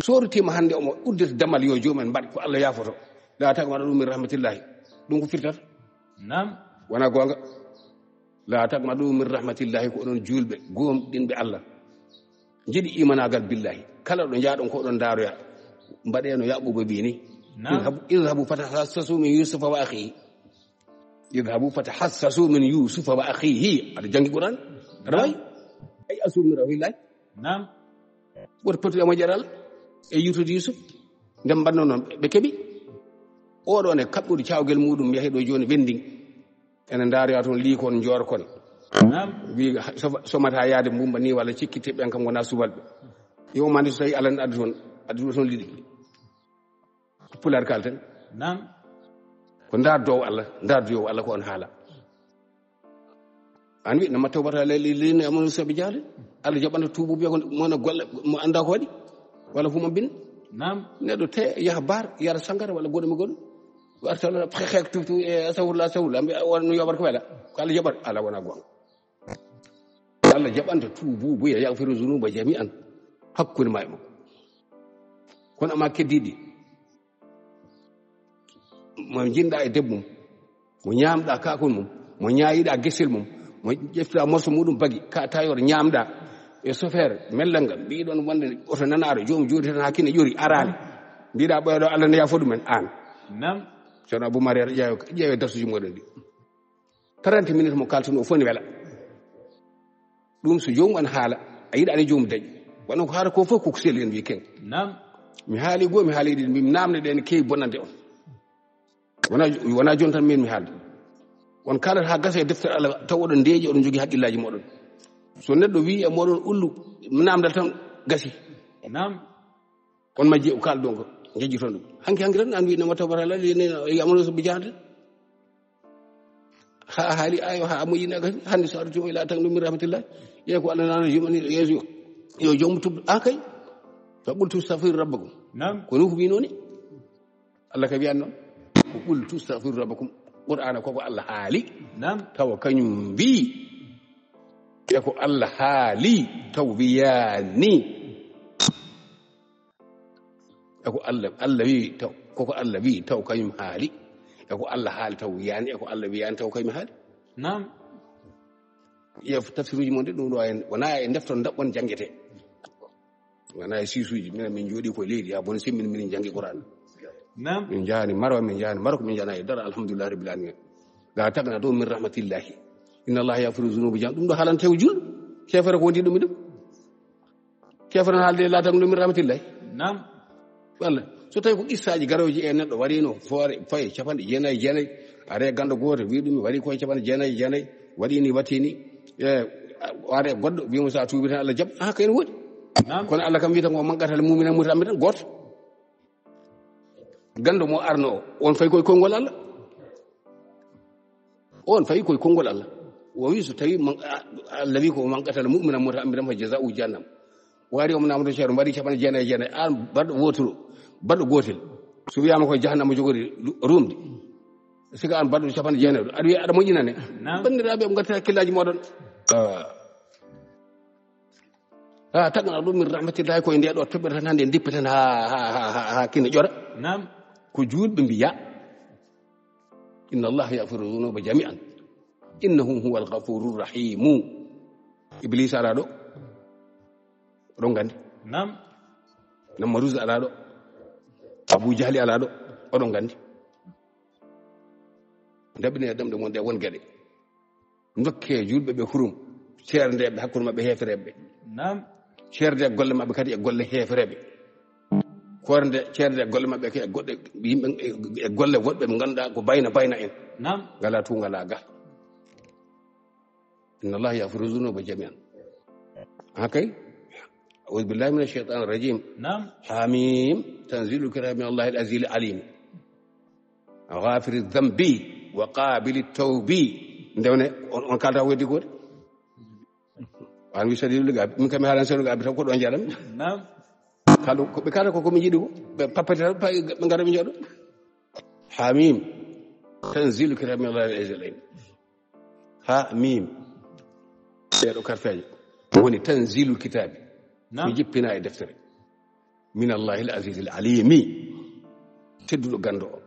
soritima hannde omo uddete damal yo joomumen mbaɗ ko Allah yafoto la taqnatu ɗum min rahmatillahi ɗum ko firtata wona goonga la taqnatu ɗum min rahmatillahi ko oɗon julɓe gomɗinɓe Allah jiɗi imanagal billahi kala ɗo jaaɗon ko oɗon daaroya mbaɗeno yaɓɓuɓe ɓi ni idhabu fatahassasu min yusufa wa akhihi idhabu fatahassasu min yusufa wa akhihi aɗa jangi Qur'an aɗa wawi ay asu min rahillahi woto potuɗe moƴƴere Allah e yutude Yusuf ndem mbanno noon ɓe keɓi oɗon e kaɓɓude cawguel muɗum yahi ɗo joni wending ene daaroya toon liikon jorkon wi somata yaade mbumba ni walla cikkite ɓen kam wona subalɓe yowmande so tawi Allah ne addu toon liɗi pular kalten ko ndaar dow Allah ndaar dow Allah ko on haala an wi nama tawbata lilladina amanu sabi jaale Allah jaɓanta tuubu biya ko mona golle mo anda ko waɗi walla fu mo bin neɗɗo te yaha bar yara sangara walla goɗɗo mi goɗɗo warta xeek tuftu e sawurla mbi no yoɓata ko wela ko Allah jaɓat ala wona gonga Allah jaɓanta tuubu buya yaghfiru zunuba jami'an hakkude ma e makko kono ama keddiɗi mo jinɗa e debbo mum mo ñamɗa kakol mum mo ñayiɗa guesel mum mo ƴeftuɗa morso muɗum bagui ka tayor ñamɗa e chauffeur mellal ngal mbiɗon wonde oto nanaro jomum jodi tan hakkine ƴori arani mbiɗa ɓoyaɗo Allah ne yafo ɗumen an ceerno Abou Mariama ƴeewe darsuji moɗon ɗi 30 minutes mo kaltuno fof ne wela ɗum so jomum an haala a yiɗa ani jomum dañi wonno ko haala ko fof koko seli en wi ken mi haali goho mi haali ɗiɗi mi namde ɗe ne kewi bonnande on wona joni tan min mi haalde on kalata ha gasa e deftere Allah taw oɗon ndeeƴi oɗon jogui haqqillaji moɗon so neɗɗo wi e moɗon ullu namdal tan gasi on majji o kalɗon ko jejji toon ɗum hanki tan an wi nama tawbata Allah yamano so bijante ha haali ayo ha moƴƴina gasi hande so aɗa ila tan ɗum min rahmatillah yeey ko Allah nana jumani yeeso yo jomum tubɗo kay fa qultu astaghfiru rabbakum ko nuhu wi noon Allah ka wiyan noon ko qultu astaghfiru rabbakum Qur'ana koko Allah haali tawa kañum wi e ko Allah haali taw wiyani e ko Allah wi taw koko Allah wi taw kañum haali e ko Allah haali taw wiyani e ko Allah wiyani taw kañum haali yef tafsiruji mon de ɗum ɗo en wona e defton daɓɓon jangete wona e sisuji minen min jooɗi koye leydi ha bono simmin minen jangi Qur'an min jahani Marwa min jahani Maroko min jahana e dara alhamdulillah rabbil alamin ga tagna ɗo min rahmatillahi inna allaha yaghfiru dhunuba jami'an ɗum ɗo haalantewo julɗo kefere ko woni ɗum ɗum kefere haalde la tagna ɗo min rahmatillahi walla so tawi ko qissaji garoji e neɗɗo waɗino foore faye 99 are gando goto wi ɗum waɗi koye 99 waɗini wattini e are goɗɗo wimo sa tuubi tan Allah jaɓ kayne woodi kono Allah kam wiyata ko manqatal mumina mutamɓe tan goto gando mo arno o on fayi koye konngol Allah on fayi koye konngol Allah o wi so tawi Allah wi ko manqatal mumina mutamɓe tan fa jaza'u jahannam wari omo namdo ceero mbaɗi 99 an baɗɗo wotoro baɗɗo gotel so wiyama koye jahannama jogori rumde siga an baɗɗo 99 aɗa wiya aɗa moƴƴinane bandiraɓe ɓe gatta hakkillaji moɗon tagna ɗum min rahmatillahi koye nde ɗo toɓɓere tan hande dippi tan ha kine ƴora ko julɓe mbiya inna allaha yaghfiru dhunuba jami'an innahu huwa al-ghafurur rahimu iblis ala ɗo oɗon gandi Nammaruz ala ɗo Abu Jahli ala ɗo oɗon gandi dabine ɗemɗe mon ɗe won gueɗe dokke julɓe ɓe hurum ceerdeɓe hakkude mabɓe hefereɓe ceerde e golle mabɓe kadi e golle hefereɓe korde ceerde e golle mabɓe e goɗɗe yimɓe e golle woɗɓe ɓe ganduɗa ko bayna en ngala tu ngala ga inna allaha yaghfiru dhunuba jami'an hakay أعوذ بالله من الشيطان الرجيم حميم تنزيل الكتاب من الله العزيز العليم غافر الذنب وقابل التوب ndewne on kalta weddi goto an wi sadi liga min kam halan senu gabi tan ko do jaram kalu ko be kala ko mi jidi ko be papati be ngara mi jodo hamim tanzilu kitab min Allah al-azim hamim be do karfaji woni tanzilul kitabi ko jippina e deftere min allahi al aziz al alimi tedduɗo gando o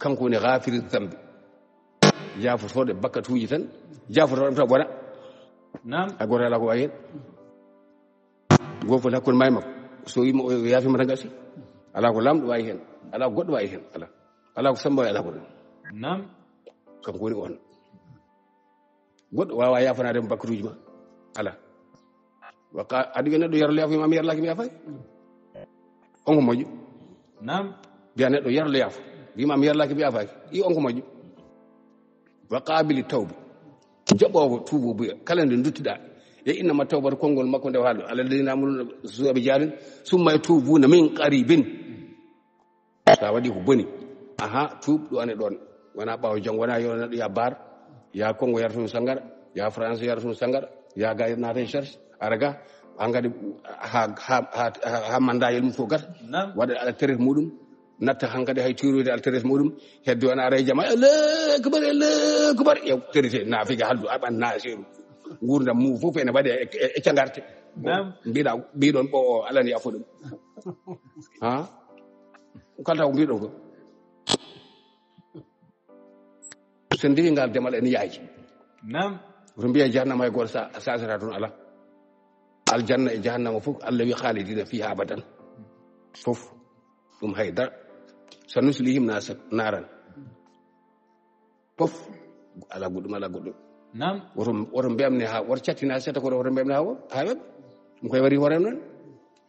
kanko woni ghafiri dhambi jaafotoɗe bakkatuji tan jaafotoɗe tan wona a goto ala ko wayi hen gofol hakkude may makko so wima o yaafima tan gasi ala ko lamɗo wawi hen ala ko goɗɗo wawi hen ala ko samba wawi ala ko ɗum kanko woni on goɗɗo wawa yafanadema bakkatuji ma ala aɗa wiya neɗɗo yarlo yaafo mi yarlaki mi yaafay on ko moƴƴo mbiya neɗɗo yarlo yaafo wima mi yarlaki mi yaafaki i on ko moƴƴo wa qabili tawba jaɓowo tuubo buya kala nde duttiɗa e innama tawbata konngol makko nde haalɗo aladina amuluna suwaɓe jaarin summa e tuubuna min qaribin sa waɗi ko boni aha tuub ɗo ane ɗon wona ɓaawo jang wona yo neɗɗo ya bar ya kongo yarata ɗum sangara ya français yarata ɗum sangara ya ga naata e cherche ara ga ha gadi ha mandayel mum fof gata waɗa altraite muɗum natta hankadi hay tiroyde altraite muɗum hedde wona ara e jama Allah kubar yow traité naafiga haldu aɓan naseru gurdam mum fof ene waɗe e cagarte mbiɗa mbiɗon ɓo o alani yafu ɗum ha kalta ko mbiɗon ko so ndewi ngal demal ene yaaji oto mbiya jahannama e goto sasata toon ala aljanna e jahannama fof Allah wi khalidina fiha abadan fof ɗum haydara so nuslihim naran fof ala goɗɗum ala goɗɗum woto mbiyamne ha woto cattina seta koɗo woto mbiyamne ha weɓ ɗum koye wari hoore noon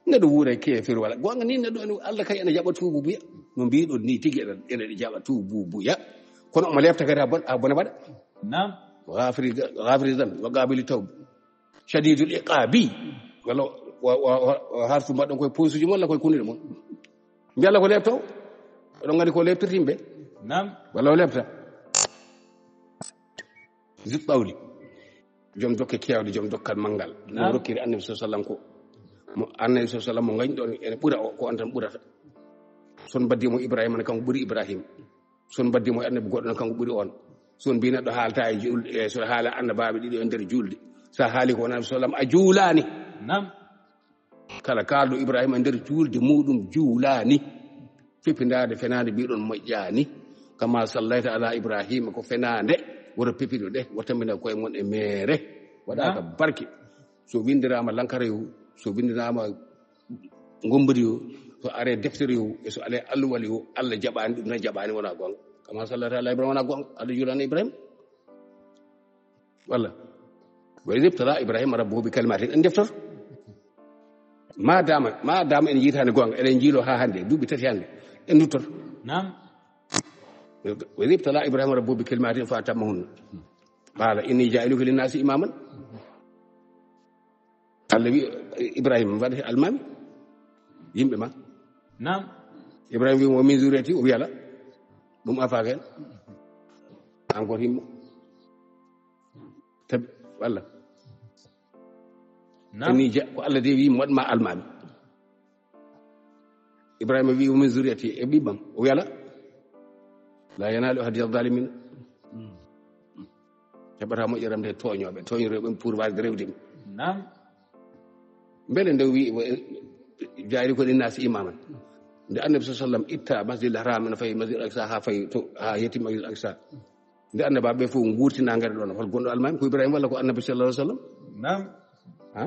neɗɗo wuura e keefir wala gonga ni neɗɗo ene Allah kay ene jaɓa tuububuya no mbiɗon ni tigui ene jaɓa tuububuya kono omo lefta kadi ha bone waɗa ghafiri dhanbi wa qabili tawba shadidul iqabi walla hartu mbaɗɗon koye posuji mon walla koye kunnuɗe mon mbiya Allah ko lebtaw oɗon gandi ko lebtirta yimɓe walla o lebta zip ɓawli joom dokke kewde joom dokkal manggal mo rokkiri annabi sallam ko mo annabi sallam mo gañi ɗon ene ɓuura o ko on tan ɓurata son baddimo ibrahima ne kanko ɓuuri ibrahima son baddimo e annabi goɗɗo ne kanko ɓuuri on son mbi neɗɗo haalta e julde so haala annabaɓe ɗiɗo e nder julde sa haali ko annabi sallam a juulani kala kalɗo ibrahima e nder julde muɗum juulani pepidade fenade mbiɗon moƴƴani kama sallayta ala ibrahima ko fenade woto pepiɗo ɗe wotamina koye mon e mere waɗaka barke so windirama lankara yo so windirama gombori yo so are deftere yo e so ale alluwal yo Allah jaɓani ɗum tan jaɓani wona gonga kama sallayta ala ibrahima wona gonga Allah juulani ibrahima walla wa ibtala ibrahima rabbuhu bi kalimatin en deftor madama en yitani gonga eɗen jiilo ha hande duuɓi tati hande en duttor wa ibtala ibrahima rabbuhu bi kalimatin fa atammahunna qala inni ja'iluka linnasi imaman Allah wi ibrahima waɗete almami yimɓe ma ibrahima wi mo min zuriyati o wiyala ɗum afaka hen encore yimɓe tabi walla inni ko Allah de wi waɗma almami ibrahima wi o min zuriyati e ɓiɓɓam o wiyala la yanalu ahadi zalimin heɓata moƴƴeramde toñoɓe pour wasde rewdemi beele nde wi jayri ko linnasi imaman nde annabi sallam itta masjidil haram no fayi masjidil aqsa ha fayi to ha yetti masjidil aqsa nde annabaɓe fof gurtina ngari ɗon hol gonɗo almami ko ibrahima walla ko annabi sallallahu alaihi wasallam ha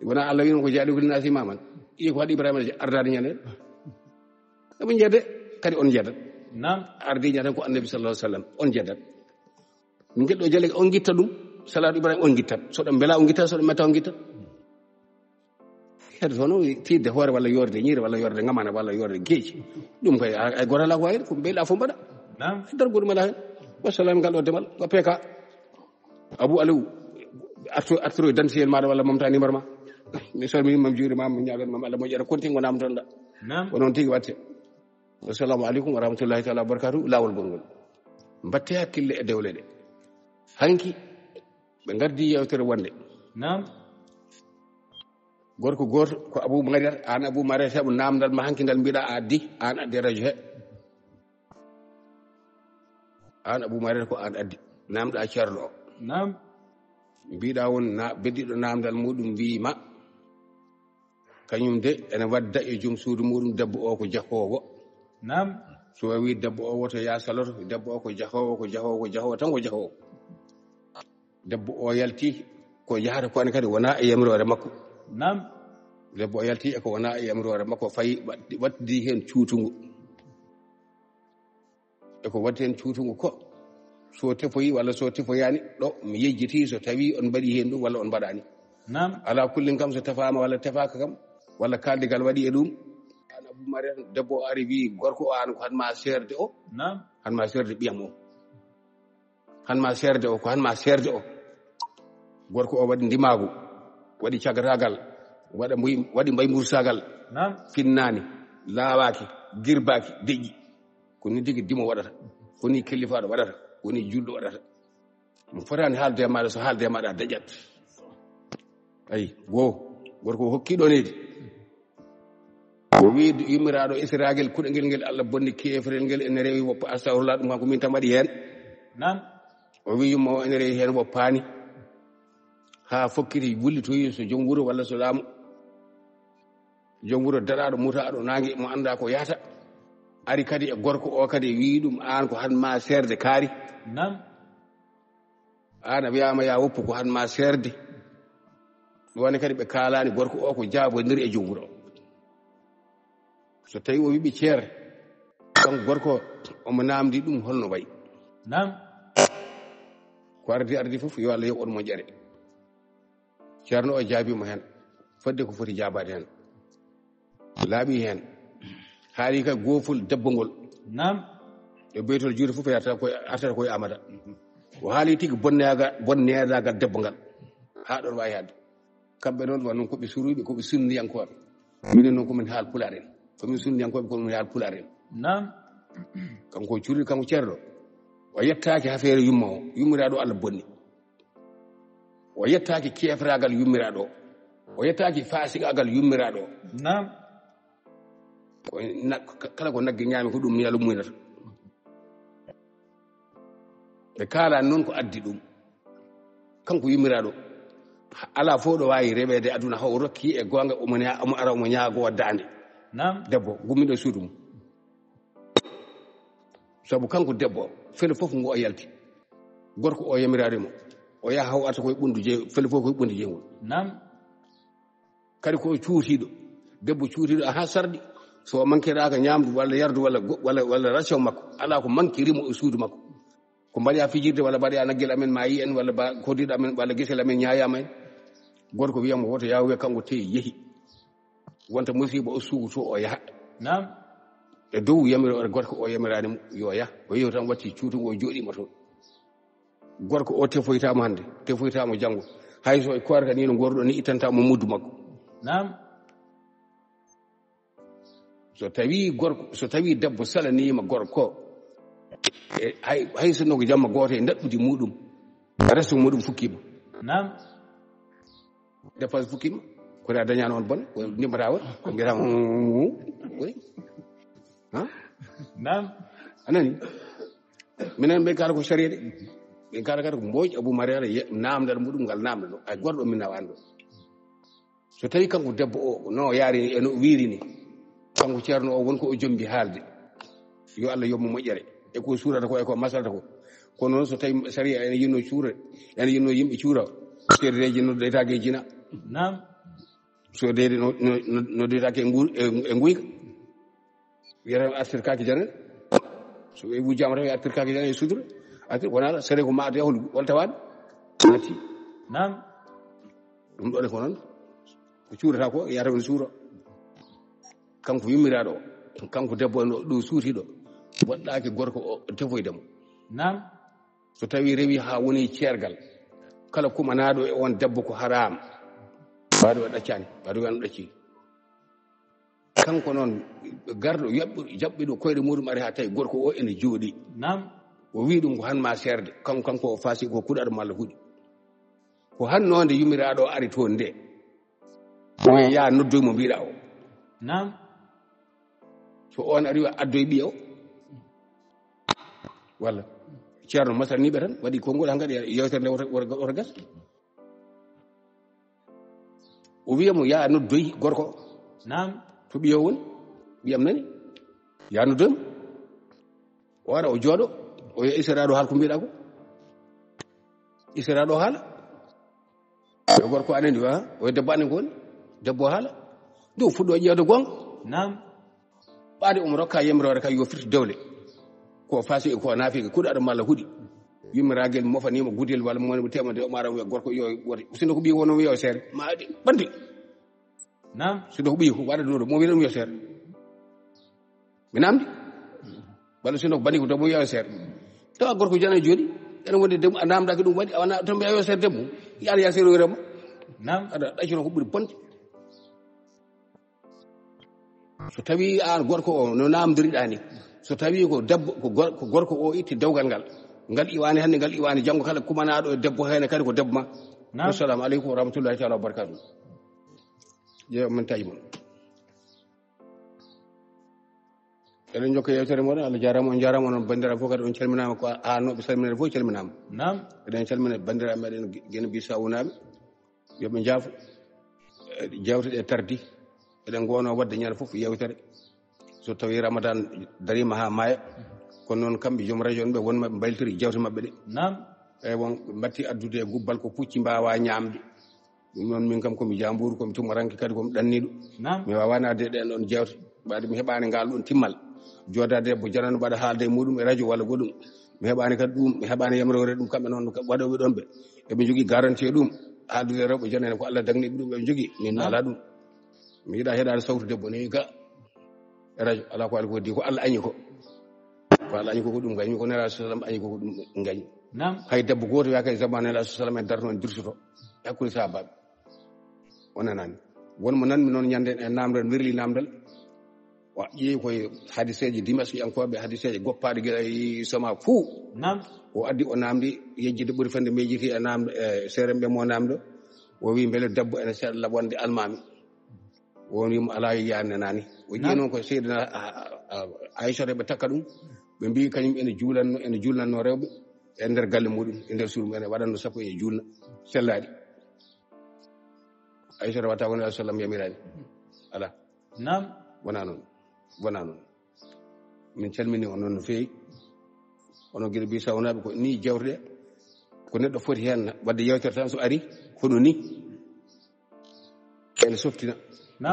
wona Allah wino ko jaaɗi ko linnasi imaman i ko waɗi ibrahima ardade ñanden eɓe jedde kadi on jeddat ardi ñanden ko annabi sallallahu alaihi wasallam on jeddat min geɗɗo jale on gitta ɗum salatu ibrahima on gittat soɗo beela on gittat soɗo metta on gittat hedde toon tidde hoore walla yorde ñiire walla yorde ngamana walla yorde geeji ɗum koy ay goto ala ko wayde ko beela fof mbaɗa dar goɗum ala hen wassalam ngal ɗo demal ko peka abou aliou artiro dentiyel maɗa walla momta numéro ma mi salmini mam juuri ma mi ñagan mam Allah moƴƴere konti gonama toon ɗa ko noon tigui watte wassalamu aleykum wa rahmatullahi taala wa barakatuh lawol gongol mbatte hakkille e dewle ɗe hanki ɓe gardi yewtere wonde gorko goto ko abou mariat an abou mariat heɓo namdal ma hanki ngal mbiɗa a addi an addi radio he an abou mariat ko an addi namɗa ceerno o mbiɗa won beddiɗo namdal muɗum wiima kañum de ene wadda e jom suudu muɗum debbo o ko jahowo. Naam. So wi debbo o woto ya saloto debbo o ko jahowo tan ko jahowo. Debbo o yalti ko yahata ko ane kadi wona e yamrore makko. Naam. Debbo o yalti e ko wona e yamrore makko fayi waddi hen cuutungu. E ko waddi hen cuutungu ko so tefoyi walla so tefoyani ɗo mi yejjiti so tawi on mbaɗi hen ɗum walla on mbaɗani. Naam. Ala kullin kam so tefama walla tefaka kam walla kaldigal waɗi e ɗum an Abou Mariame debbo o ari wi gorko o an ko hanma serde o. Naam. Hanma serde ɓiyam o. Hanma serde o ko hanma serde o. Gorko o waɗi ndimagu waɗi cagatagal waɗi mbay mursagal. Naam. Finnani lawaki girbaki deƴƴi ko ni digi dimo waɗata ko ni kellifaɗo waɗata ko ni julɗo waɗata mo fotani haalde e maɗa so haalde e maɗa daƴat. Ayi gorko hokkiɗo nedi o wi yummiraɗo isragel kuɗengel ngel Allah bonni kefrel ngel ene rewi woppa astahfirullah ɗum kanko min tan waɗi hen. Naam. O wi yumma o ene rewi hen woppani ha fokkiti wullitoyi so joom wuuro walla so laamu joom wuuro daraɗo mutaɗo nangue mo anda ko yahata ari kadi e gorko o kadi wi ɗum an ko hanma serde kaari. Naam. An a wiyama ya woppu ko hanma serde woni kadi ɓe kalani gorko o ko jabodiri e joom wuuro so tawi o wiɓe ceere kanko gorko omo namdi ɗum holno wayi. Naam. Ko ardi fof yo Allah yoɓon mo ƴere. Ceerno o jaabimo hen fodde ko foti jabade hen laaɓi hen haali kay gooful debbongol. Naam. e beytol juuɗe fof artata koye amada o haali tigui bonnedagal debbo ngal ha ɗon wawi hadde. Kamɓe noon wa noon koɓe suruɓe koɓe sunniyankoɓe minen noon komin haal pular en komin sunniyankoɓe komin haal pular en. Naam. kanko curri kanko ceerno o yettaki affaire yumma o yummiraɗo Allah bonni o yettaki kefragal yummiraɗo o yettaki fasigagal yummiraɗo. Naam. kala ko nagge ñaami ko ɗum yalo muynata ɓe kalani noon ko addi ɗum kanko yummiraɗo ala fof ɗo wawi reɓede aduna haw rokki e gonga omo ara omo ñaago dande. Naam. Debbo gummiɗo suudu mum sabu kanko debbo fele fof ngo o yalti gorko o yamirade mo o yaha haw arta koye ɓundu fele fof koye ɓundu jeygol. Naam. kadi ko cuutiɗo debbo cuutiɗo ha sardi so manqueraka ñamdu walla yardu walla ration makko ala ko manquerimo e suudu makko ko mbaɗa fijirde walla mbaɗa naggel amen maayi en walla koddiɗo amen walla guesel amen ñayama en gorko wiyamo woto yaw wiya kanko teyi yeehi wonta musiba o suuto o yaha. Naam. e dow yamiro gorko o yamirani mo yo yah o yehi tan watti cuutugo o jooɗima toon gorko o tefoytamo hande tefoytamo janggo hayso e korka ni no gorɗo ni ittantamo muddu makko. Naam. so tawi debbo salanima gorko hay sinno ko jamma goto e daɗɗude muɗum resto muɗum fukkima. Naam. dépense fukkima kono a dañano on bone ko ndimbata won ko mbiyata Naam. anani minen ɓe kala ko sharia de ɓe kala kadi ko mboƴ Abou Mariame namdal muɗum ngal namda ɗo ay gorɗo min nawani ɗo so tawi kanko debbo o no yaari eno wirini kanko ceerno o wonko o jombi haalde yo Allah yoɓmo moƴƴere e ko suurata ko e ko masalata ko kono noon so tawi sharia ene yinno cuura ene yinno yimɓe cuura seedeji noddetake e jina. Naam. so deede noddetake e guyka wiyata artir kake janane so ɓe wujjama tan artir kake janane e sudura artir wona sere ko maade hol tawade natti. Naam. ɗum ɗo de ko noon ko cuurata ko yata woni suura kanko yummiraɗo o kanko debbo ɗo suutiɗo waɗɗaki gorko o tefoydemo. Naam. so tawi rewi ha woni ceergal kala kumanaɗo e on debbo ko haram mbaɗo o ɗaccani mbaɗo wiyano ɗacci kanko noon garɗo jaɓɓiɗo koyɗe muɗum ari ha tawi gorko o ene jooɗi. Naam. o wi ɗum ko hanma serde kanko o faasi ko kuɗaɗo malla huuɗi ko hannode yummiraɗo o ari toon nde o ya noddoymo mbiɗa o. Naam. so on ari addoye ɓiya o walla ceerno masalniɓe tan waɗi konngol han kadi yewtere nde woto gas o wiya mo ya noddoy gorko nam to ɓiyo woni ɓiyam nani ya noddom o wara o jooɗo o yo isiraɗo haala ko mbiɗa ko isiraɗo haala yo gorko anani o debbo anen ko woni debbo haala nde o fuɗɗo ƴeewde gonga nam ɓaade omo rokka yemrore ka yo firti dewle ko fasi e ko naafiga kuɗo aɗa malla huuɗi yimmiraguel mofanima gudel walla mo temade o mara wiya gorko yo woti sino ko ɓiyi wono wiya o seere ma adi ɓandi nam sino ko ɓiyi ko waɗa ɗo mo wiɗan wiya seere mi namdi walla sino ko bandi ko debbo wiya o seere tawa gorko jana jooɗi ene wonde debbo a namdaki ɗum waɗi awana to mbiya yo seere debbo yaala ya seere wirama nam aɗa ɗaccino ko ɓuri bonde so tawi an gorko o no namdiriɗa ni so tawi ko debbo ko gorko o itti dewgal ngal iwani hannde ngal iwani janngo kala kumanaɗo e debbo hene kadi ko debbo ma assalamu aleykum wa rahmatullahi taala wa barakatuh jeewa min taƴi mon eɗen jokka yewtere moɗon Allah jarama on jarama onon bandiraɓe fof kadi on calminama ko annoɓe salminede fof calminama nam eɗen calmina bandiraɓe meɗen guene Bissau wunaɓe yoɓe jaafo jewteɗe tardi eɗen gono wadde ñande fof yewtere so tawi Ramadan darima ha maaya kono noon kamɓe joom radio ɓe wonmaɓe mbayltori jewte mabɓe ɗe nam eyi won ɓe batti addude e gubbal ko pucci mbawa ñamde ɗum noon min kam komi jambouru komi tumaranke kadi komi ɗanniɗo mi wawani adde ɗen ɗon jewte ɓaade mi heɓani ngal ɗon timmal jodade debbo janano mbaɗa haalde e muɗum e radio walla goɗɗum mi heɓani kadi ɗum mi heɓani yamrore ɗum kamɓe noon waɗoɓe ɗon ɓe eɓe jogui garantie ɗum haaldude rewɓe janane ko Allah dagniɓe ɗum eɓe jogui min ala ɗum mi yiiɗa heɗade sawtu debbo ni ga e radio ala ko ali ko waddi ko Allah añi ko Allah añi ko ɗum gañi ko nelaɗo sallam añi ko ɗum gañi hay debbo goto wiya kay zaman nelaɗo sallam en darto en dirsuto hakkude sahabaɓe wonanani wonmo nanmi noon ñanden e namdal wirli namdal o ƴeewi koye hadiseji dimasqiyankoɓe hadiseji goppaɗe guila sama fuu o addi o namdi yejjide ɓuuri fande mejjiti e namde e seeremɓe mo namdo o wi beele debbo ene seeɗa laɓonde almami won wimo ala yiyane nani o ƴii noon ko seydina Aissata ɓe takka ɗum ɓe mbi kañum ene julnanno rewɓe e nder galle muɗum e nder suuru ene waɗanno sappo e julna sellaɗi Aissata watta ko Nabi sallam yamirani ala wona noon min calmini on noon no feewi onon gueɗe Bissau naɓe ko ni jewteɗe ko neɗɗo foti hen wadde yewtere tan so ari hoɗo ni ene softina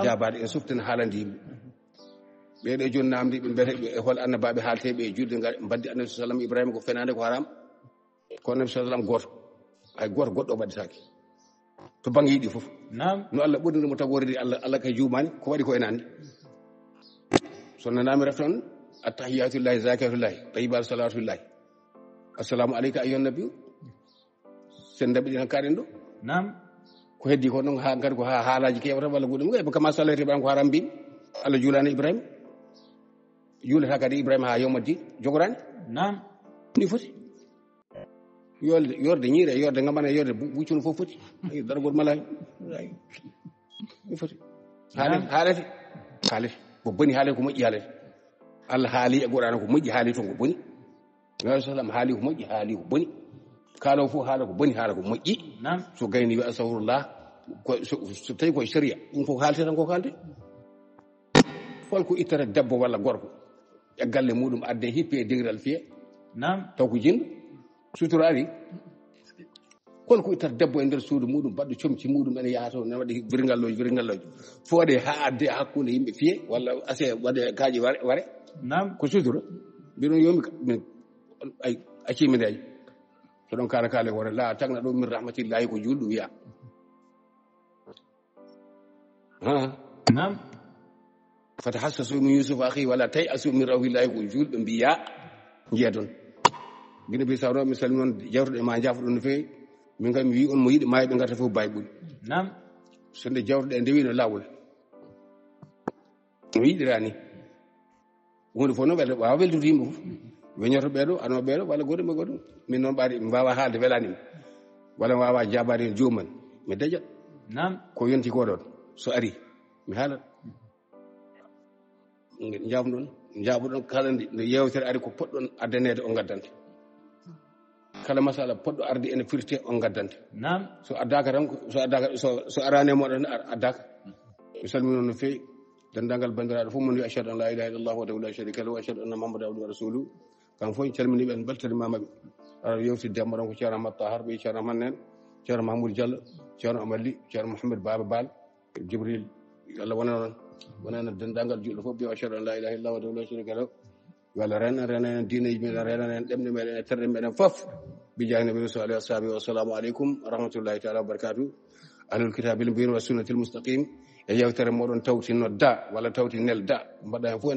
jaabade ene softina haalande yimɓe ɓeɗo joni namdi ɓe mbiyete e hol annabaɓe haalteɓe e julde mbaddi annabi sallam Ibrahima ko fenade ko haram ko annabi sallam goto hay goto goɗɗo waɗitaki to banggue yiɗi foof no Allah ɓurninimo tagorede Allah kay jumani ko waɗi ko ene andi so nanami ref toon attahiyatullahi zakatullahi tayyibatu salawatullahi assalamu aleyka ayyuhan nabiyyu sen daɓiɗi tan kaɗen ɗo ko heddi ko noon ha gadi ko ha haalaji kewata walla goɗɗum eɓe kama sallayte ɓan ko haram mbimi Allah juulani Ibrahima juulata kadi Ibrahima ha yawmaddi jogorani ni foti yorde ñiire yorde gamana yorde buccuno fof foti dargol malani ni foti haalete ko boni haalete ko moƴƴi haalete Allah haali e Qur'an ko moƴƴi haali toon ko boni Nabi sallam haali ko moƴƴi haali ko boni kaalawo fof haala ko boni haala ko moƴƴi so gayni wi astahfirullah so tawi koye sharia ɗum fof haalte tan ko haalte holko ittata debbo walla gorko e galle muɗum adde hippi e degral fiye taw ko jinɗo sutura ari holko ittata debbo e nder suudu muɗum baɗɗo comci muɗum ene yaha toon ne waɗi virgalloji fo waɗe ha adde hakkude yimɓe fiye walla ase waɗe kaaƴi ware ko sutura mbiɗon yomi ay accimineji so ɗon kaale wore la tagna ɗo min rahmatillahi ko julɗo wiya fatahassasu min Yusuf akhi wala tayasu min rawhillahi ko julɓe mbiya jiya toon guine Bissau mi salmi noon jawtuɗe ma jafo ɗum no fewi min kam mi wi on mo yiɗi maayo ɓe garta fof bawi ɓuuri so nde jawtuɗe ndewino lawol no yiɗirani hunde fof noon ɓeɗa wawa weltude yimɓe fof weñoto ɓeɗo ano ɓeɗo walla goɗɗum e goɗɗum min noon ɓaade mi mbawa haalde welanima walla mi wawa jabade hen jomumen mi daƴat ko yonti ko ɗon so ari mi haalat jaabuɗon kala nde yewtere ari ko poɗɗon addanede o gaddante kala masala poddo ardi ene firte on gaddante نعم so addaka tan so arane moɗon addaka mi salmino no fewi dendagal bandiraɗo fof mon wi ashhadu an la ilaha illallah wahdahu la sharika lahu wa ashhadu anna muhammadan abduhu wa rasuluhu kam fof en calminiɓe en beltanimamaɓe ara yewtidde amma ɗon ko ceerno Ahmad Tahar ɓe ceerno Ahmad nen ceerno Mahmoud Diallo ceerno Amadou ceerno Mouhamed Baba Bal Jibril Allah wonana dendagal julɗo fof ɓe ashhadu an la ilaha illallah wahdahu la sharika lahu walla rena diineji meɗen rena en ɗemɗe meɗen e terɗe meɗen fof bijani nabi sallallahu alaihi wasallam wassalamu aleykum wa rahmatullahi taala wa barakatuh ahlul kitabil mubin wa sunnatil mustaqim e yewtere moɗon tawti nodda walla tawti nelda mbaɗa hen fof